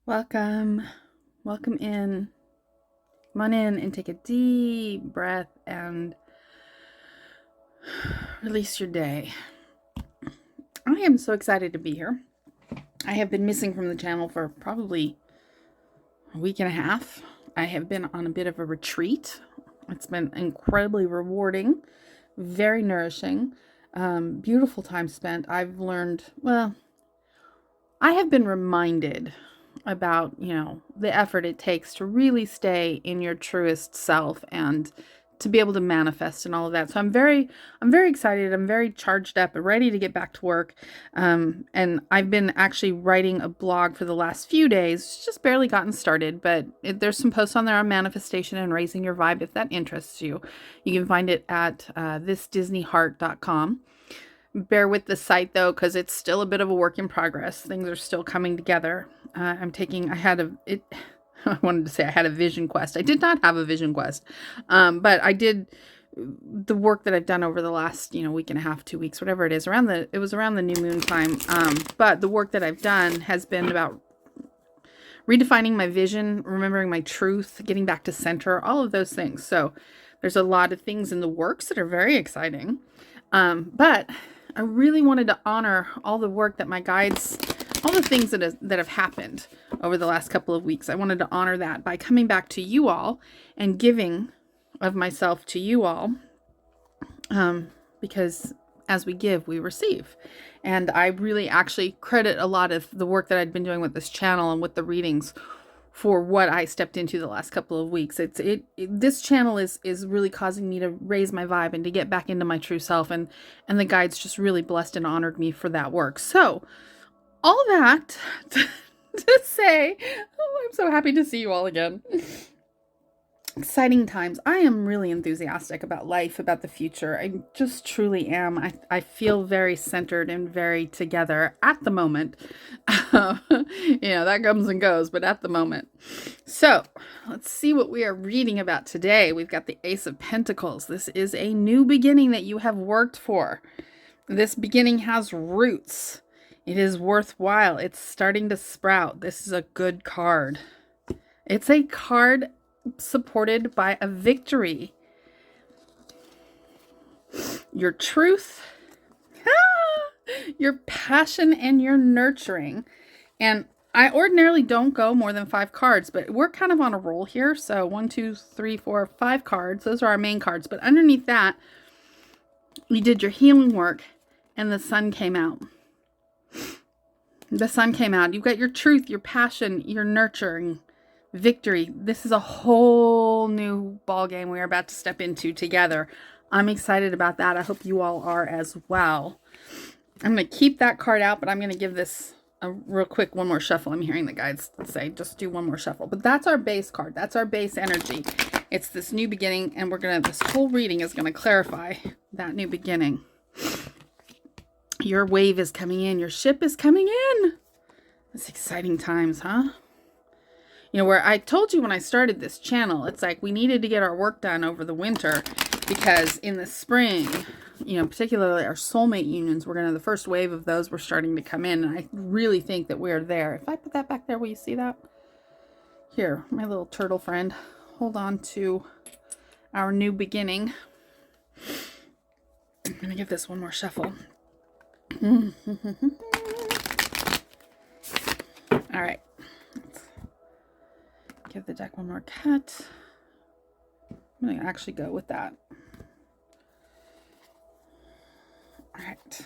Welcome. Welcome in. Come on in and take a deep breath and release your day. I am so excited to be here. I have been missing from the channel for probably a week and a half. I have been on a bit of a retreat. It's been incredibly rewarding, very nourishing, beautiful time spent. I've learned, I have been reminded about, the effort it takes to really stay in your truest self and to be able to manifest and all of that. So I'm very excited. I'm very charged up and ready to get back to work. And I've been actually writing a blog for the last few days. It's just barely gotten started, but there's some posts on there on manifestation and raising your vibe. If that interests you, you can find it at thisdisneyheart.com. Bear with the site though, because it's still a bit of a work in progress. Things are still coming together. I wanted to say I had a vision quest. I did not have a vision quest, but I did the work that I've done over the last, week and a half, 2 weeks, whatever it is. It was around the new moon time. But the work that I've done has been about redefining my vision, remembering my truth, getting back to center, all of those things. So there's a lot of things in the works that are very exciting. But I really wanted to honor all the work that my guides, all the things that have happened over the last couple of weeks. I wanted to honor that by coming back to you all and giving of myself to you all, because as we give, we receive. And I really actually credit a lot of the work that I'd been doing with this channel and with the readings for what I stepped into the last couple of weeks. This channel is really causing me to raise my vibe and to get back into my true self, and the guides just really blessed and honored me for that work. So all that to say, I'm so happy to see you all again. Exciting times. I am really enthusiastic about life, about the future. I just truly am. I feel very centered and very together at the moment. That comes and goes, but at the moment. So let's see what we are reading about today. We've got the Ace of Pentacles. This is a new beginning that you have worked for. This beginning has roots. It is worthwhile. It's starting to sprout. This is a good card. It's a card supported by a victory. Your truth, your passion, and your nurturing. And I ordinarily don't go more than 5 cards, but we're kind of on a roll here. So 1, 2, 3, 4, 5 cards. Those are our main cards. But underneath that, you did your healing work and the sun came out. The sun came out. You've got your truth, your passion, your nurturing, victory. This is a whole new ball game we are about to step into together. I'm excited about that. I hope you all are as well. I'm going to keep that card out, but I'm going to give this a real quick one more shuffle. I'm hearing the guides say just do one more shuffle. But that's our base card. That's our base energy. It's this new beginning, and this whole reading is going to clarify that new beginning. Your wave is coming in. Your ship is coming in. It's exciting times, huh? Where I told you when I started this channel, it's like we needed to get our work done over the winter, because in the spring, particularly our soulmate unions, the first wave of those were starting to come in. And I really think that we're there. If I put that back there, will you see that? Here, my little turtle friend, hold on to our new beginning. I'm going to give this one more shuffle. All right. Give the deck one more cut. I'm going to actually go with that. All right.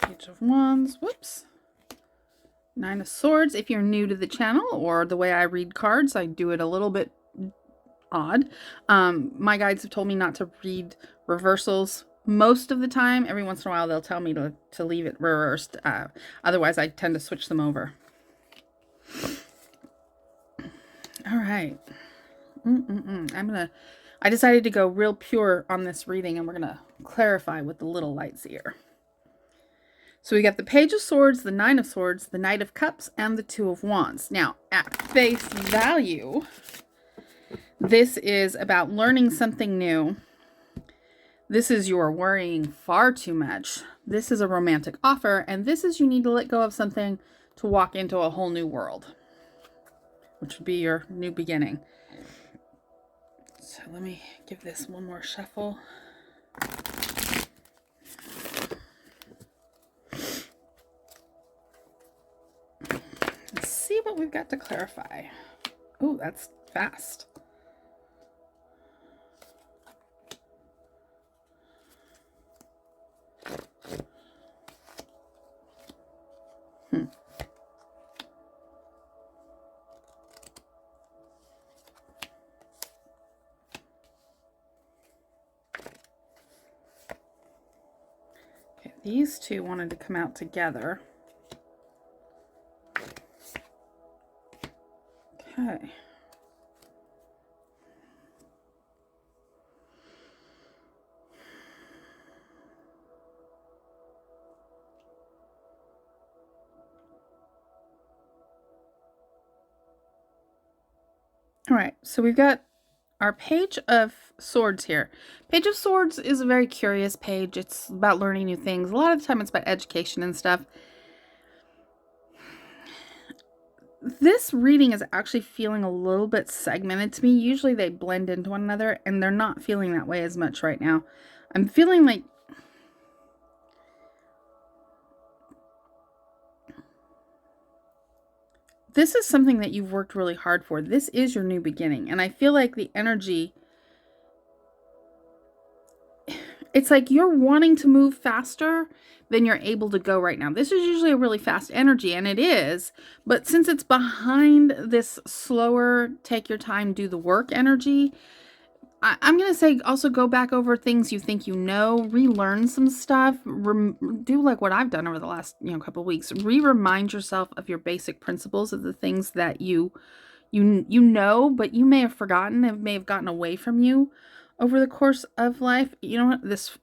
Page of Wands. Whoops. 9 of Swords. If you're new to the channel or the way I read cards, I do it a little bit odd. My guides have told me not to read reversals most of the time. Every once in a while, they'll tell me to leave it reversed. Otherwise, I tend to switch them over. All right. I decided to go real pure on this reading, and we're going to clarify with the little lights here. So we got the Page of Swords, the 9 of Swords, the Knight of Cups, and the 2 of Wands. Now, at face value, this is about learning something new. This is you're worrying far too much. This is a romantic offer, and this is you need to let go of something to walk into a whole new world, which would be your new beginning. So let me give this one more shuffle. Let's see what we've got to clarify. Oh, that's fast. Okay, these two wanted to come out together. Okay. All right, so we've got our Page of Swords here. Page of Swords is a very curious page. It's about learning new things. A lot of the time it's about education and stuff. This reading is actually feeling a little bit segmented to me. Usually they blend into one another, and they're not feeling that way as much right now. I'm feeling like this is something that you've worked really hard for. This is your new beginning. And I feel like the energy, it's like you're wanting to move faster than you're able to go right now. This is usually a really fast energy, and it is. But since it's behind this slower, take your time, do the work energy, I'm going to say also go back over things you think you know, relearn some stuff, do like what I've done over the last couple of weeks. Remind yourself of your basic principles of the things that you know, but you may have forgotten, it may have gotten away from you over the course of life. You know what? This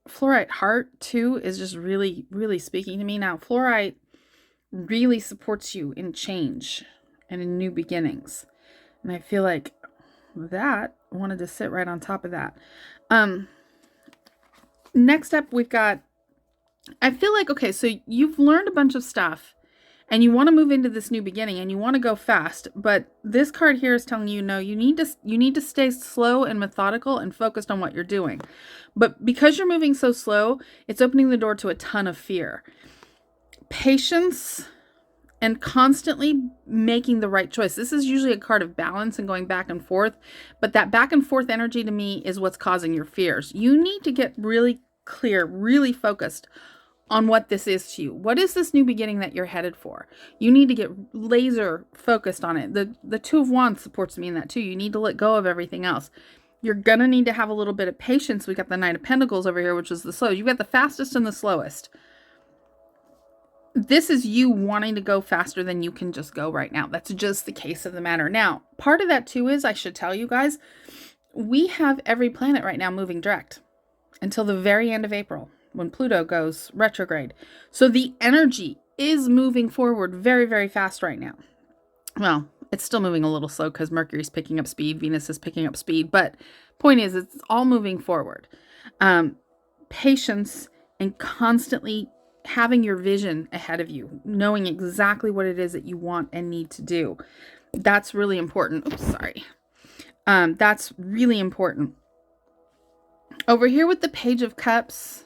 fluorite heart too is just really, really speaking to me now. Fluorite really supports you in change and in new beginnings. And I feel like that wanted to sit right on top of that. Next up, we've got, I feel like, okay, so you've learned a bunch of stuff and you want to move into this new beginning and you want to go fast, but this card here is telling you, no, you need to stay slow and methodical and focused on what you're doing. But because you're moving so slow, it's opening the door to a ton of fear. Patience and constantly making the right choice. This is usually a card of balance and going back and forth, but that back and forth energy to me is what's causing your fears. You need to get really clear, really focused on what this is to you. What is this new beginning that you're headed for? You need to get laser focused on it. The Two of Wands supports me in that too. You need to let go of everything else. You're going to need to have a little bit of patience. We got the Knight of Pentacles over here, which is the slow. You've got the fastest and the slowest. This is you wanting to go faster than you can just go right now. That's just the case of the matter. Now, part of that too is, I should tell you guys, we have every planet right now moving direct until the very end of April when Pluto goes retrograde. So the energy is moving forward very, very fast right now. Well, it's still moving a little slow because Mercury's picking up speed, Venus is picking up speed, but point is, it's all moving forward. Patience and constantly having your vision ahead of you, knowing exactly what it is that you want and need to do. That's really important. Oops, sorry. That's really important. Over here with the Page of Cups,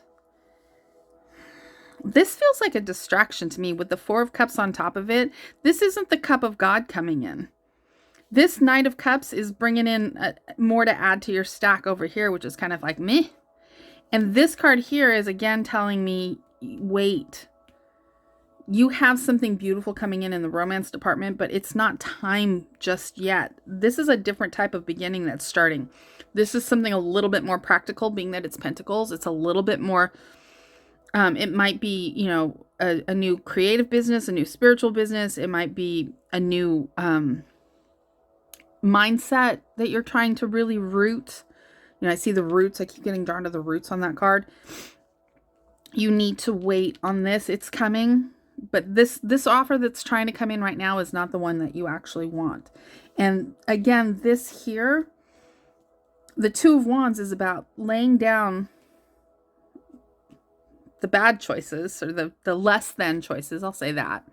this feels like a distraction to me with the Four of Cups on top of it. This isn't the cup of God coming in. This Knight of Cups is bringing in more to add to your stack over here, which is kind of like meh. And this card here is again telling me, wait, you have something beautiful coming in the romance department, but it's not time just yet. This is a different type of beginning that's starting. This is something a little bit more practical, being that it's Pentacles. It's a little bit more, it might be, a new creative business, a new spiritual business. It might be a new mindset that you're trying to really root. I see the roots. I keep getting drawn to the roots on that card. You need to wait on this. It's coming. But this offer that's trying to come in right now is not the one that you actually want. And again, this here, the Two of Wands is about laying down the bad choices, or the less than choices, I'll say that,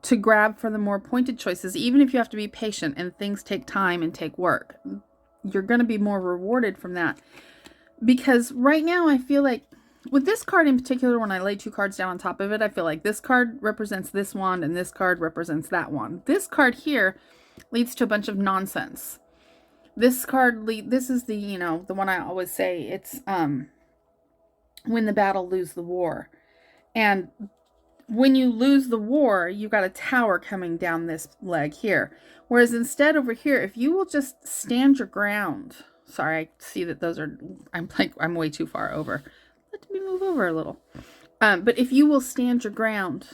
to grab for the more pointed choices, even if you have to be patient and things take time and take work. You're going to be more rewarded from that. Because right now I feel like, with this card in particular, when I lay 2 cards down on top of it, I feel like this card represents this wand and this card represents that wand. This card here leads to a bunch of nonsense. This card, this is the, the one I always say, it's win the battle, lose the war. And when you lose the war, you've got a tower coming down this leg here. Whereas instead over here, if you will just stand your ground. Sorry, I see that those are, I'm way too far over. Let me move over a little. But if you will stand your ground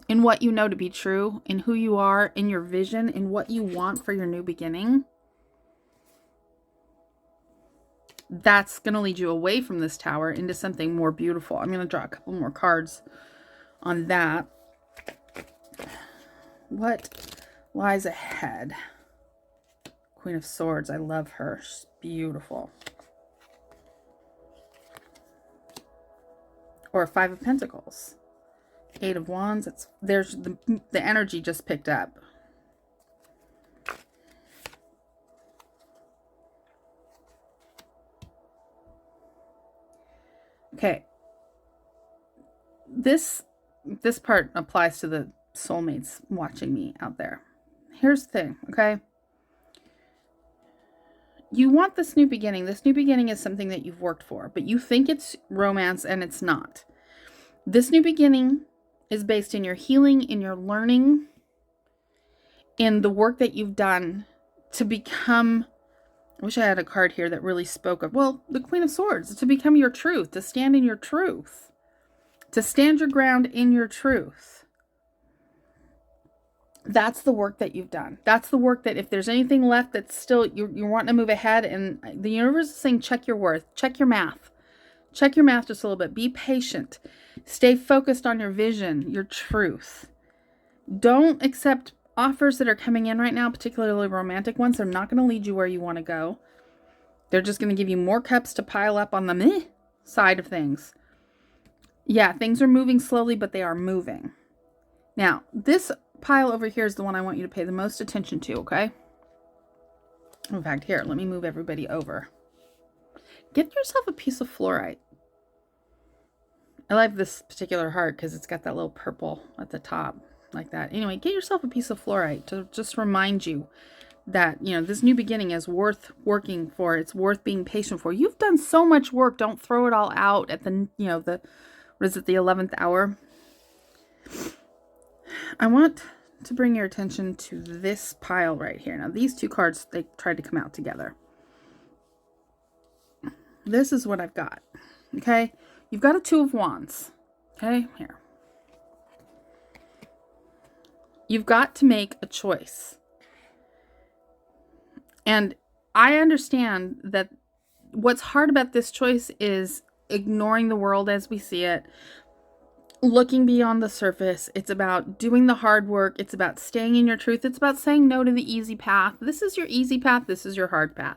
in what you know to be true, in who you are, in your vision, in what you want for your new beginning, that's going to lead you away from this tower into something more beautiful. I'm going to draw a couple more cards on that. What lies ahead? Queen of Swords. I love her. She's beautiful. Or 5 of Pentacles. 8 of Wands. There's the energy just picked up. Okay. This part applies to the soulmates watching me out there. Here's the thing, okay? You want this new beginning. This new beginning is something that you've worked for, but you think it's romance and it's not. This new beginning is based in your healing, in your learning, in the work that you've done to become, I wish I had a card here that really spoke of, well, the Queen of Swords, to become your truth, to stand in your truth, to stand your ground in your truth. That's the work that you've done. That's the work that if there's anything left that's still, you're wanting to move ahead, and the universe is saying, check your worth, check your math. Check your math just a little bit. Be patient. Stay focused on your vision, your truth. Don't accept offers that are coming in right now, particularly romantic ones. They're not going to lead you where you want to go. They're just going to give you more cups to pile up on the meh side of things. Yeah, things are moving slowly, but they are moving. Now, this pile over here is the one I want you to pay the most attention to, okay? In fact, here, let me move everybody over. Get yourself a piece of fluorite. I like this particular heart because it's got that little purple at the top, like that. Anyway, get yourself a piece of fluorite to just remind you that, this new beginning is worth working for. It's worth being patient for. You've done so much work. Don't throw it all out at the, the 11th hour. I want to bring your attention to this pile right here. Now, these 2 cards, they tried to come out together. This is what I've got. Okay? You've got a 2 of Wands. Okay? Here. You've got to make a choice. And I understand that what's hard about this choice is ignoring the world as we see it, looking beyond the surface. It's about doing the hard work. It's about staying in your truth. It's about saying no to the easy path. This is your easy path. This is your hard path.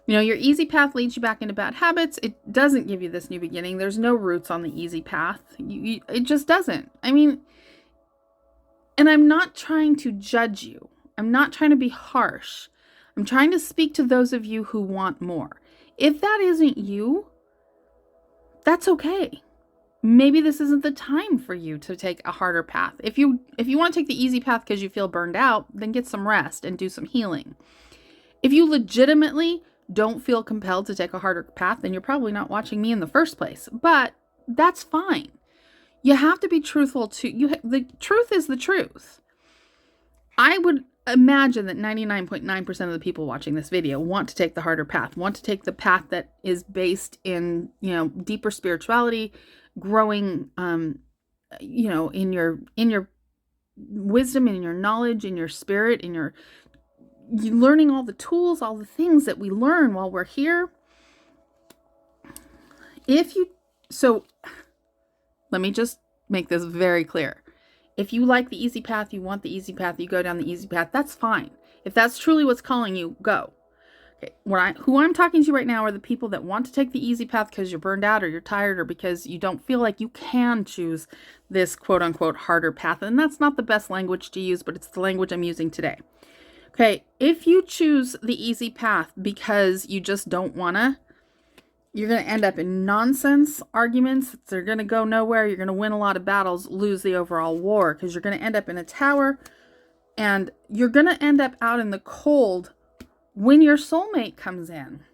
Your easy path leads you back into bad habits. It doesn't give you this new beginning. There's no roots on the easy path. It just doesn't. And I'm not trying to judge you. I'm not trying to be harsh. I'm trying to speak to those of you who want more. If that isn't you, that's okay. Maybe this isn't the time for you to take a harder path. If you want to take the easy path because you feel burned out, then get some rest and do some healing. If you legitimately don't feel compelled to take a harder path, then you're probably not watching me in the first place. But that's fine. You have to be truthful to you. The truth is the truth. I would imagine that 99.9% of the people watching this video want to take the harder path, want to take the path that is based in, deeper spirituality, growing, in your wisdom, in your knowledge, in your spirit, in your learning all the tools, all the things that we learn while we're here. So let me just make this very clear. If you like the easy path, you want the easy path, you go down the easy path, that's fine. If that's truly what's calling you, go. Okay, who I'm talking to right now are the people that want to take the easy path because you're burned out or you're tired or because you don't feel like you can choose this quote unquote harder path. And that's not the best language to use, but it's the language I'm using today. Okay, if you choose the easy path because you just don't wanna, you're going to end up in nonsense arguments. They're going to go nowhere. You're going to win a lot of battles, lose the overall war, because you're going to end up in a tower and you're going to end up out in the cold when your soulmate comes in.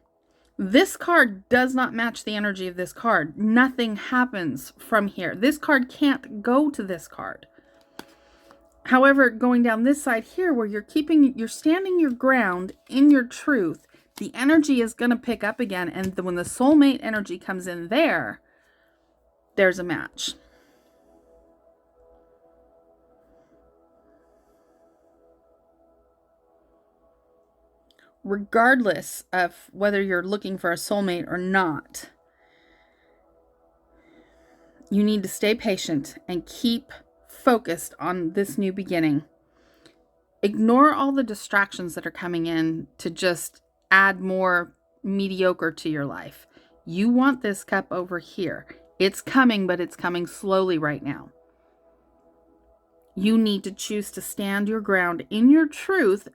This card does not match the energy of this card. Nothing happens from here. This card can't go to this card. However, going down this side here where you're standing your ground in your truth, the energy is going to pick up again. And when the soulmate energy comes in there, there's a match. Regardless of whether you're looking for a soulmate or not, you need to stay patient and keep focused on this new beginning. Ignore all the distractions that are coming in to just add more mediocre to your life. You want this cup over here. It's coming, but it's coming slowly right now. You need to choose to stand your ground in your truth.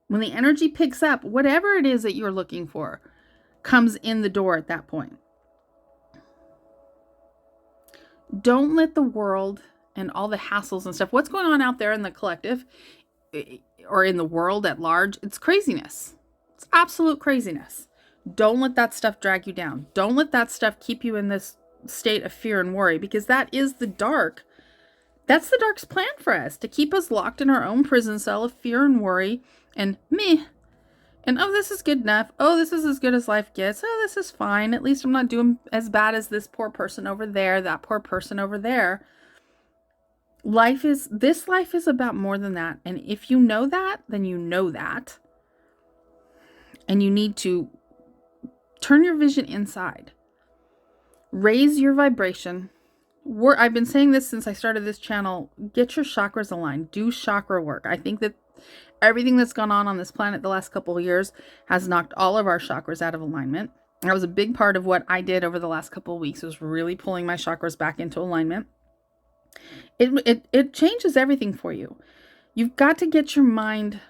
When the energy picks up, whatever it is that you're looking for comes in the door at that point. Don't let the world and all the hassles and stuff, what's going on out there in the collective or in the world at large, it's craziness. It's absolute craziness. Don't let that stuff drag you down. Don't let that stuff keep you in this state of fear and worry, because that is the dark. That's the dark's plan for us, to keep us locked in our own prison cell of fear and worry and meh. And oh, this is good enough. Oh, this is as good as life gets. Oh, this is fine. At least I'm not doing as bad as this poor person over there, that poor person over there. This life is about more than that. And if you know that, then you know that. And you need to turn your vision inside. Raise your vibration. I've been saying this since I started this channel. Get your chakras aligned. Do chakra work. I think that everything that's gone on this planet the last couple of years has knocked all of our chakras out of alignment. That was a big part of what I did over the last couple of weeks, was really pulling my chakras back into alignment. It changes everything for you. You've got to get your mind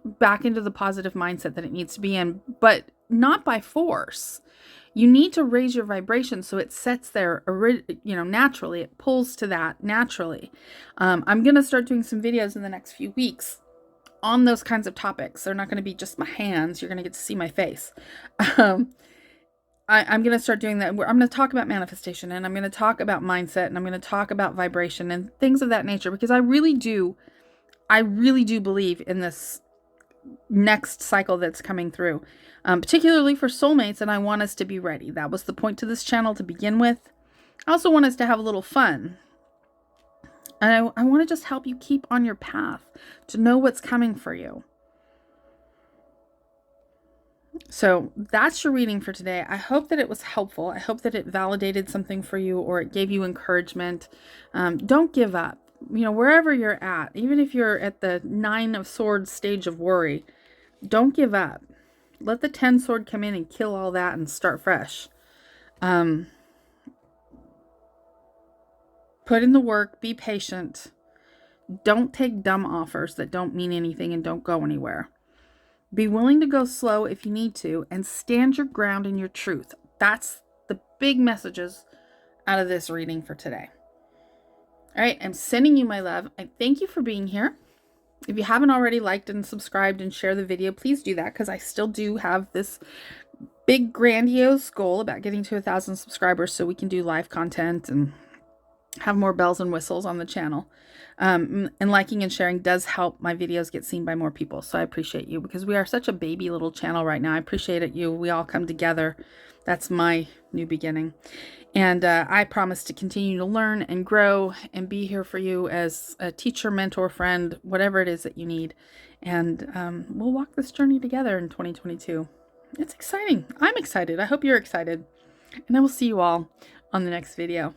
back into the positive mindset that it needs to be in, but not by force. You need to raise your vibration so it sets there, naturally. It pulls to that naturally. I'm going to start doing some videos in the next few weeks on those kinds of topics. They're not going to be just my hands. You're going to get to see my face. I'm going to start doing that. I'm going to talk about manifestation, and I'm going to talk about mindset, and I'm going to talk about vibration and things of that nature, because I really do believe in this next cycle that's coming through, particularly for soulmates. And I want us to be ready. That was the point to this channel to begin with. I also want us to have a little fun. And I want to just help you keep on your path, to know what's coming for you. So that's your reading for today. I hope that it was helpful. I hope that it validated something for you, or it gave you encouragement. Don't give up. Wherever you're at, even if you're at the 9 of Swords stage of worry, don't give up. Let the 10 sword come in and kill all that and start fresh. Put in the work. Be patient. Don't take dumb offers that don't mean anything and don't go anywhere. Be willing to go slow if you need to, and stand your ground in your truth. That's the big messages out of this reading for today. All right, I'm sending you my love. I thank you for being here. If you haven't already liked and subscribed and share the video, please do that, because I still do have this big grandiose goal about getting to 1,000 subscribers so we can do live content and have more bells and whistles on the channel. And liking and sharing does help my videos get seen by more people. So I appreciate you, because we are such a baby little channel right now. I appreciate it. We all come together. That's my new beginning. And I promise to continue to learn and grow and be here for you as a teacher, mentor, friend, whatever it is that you need. And we'll walk this journey together in 2022. It's exciting. I'm excited. I hope you're excited. And I will see you all on the next video.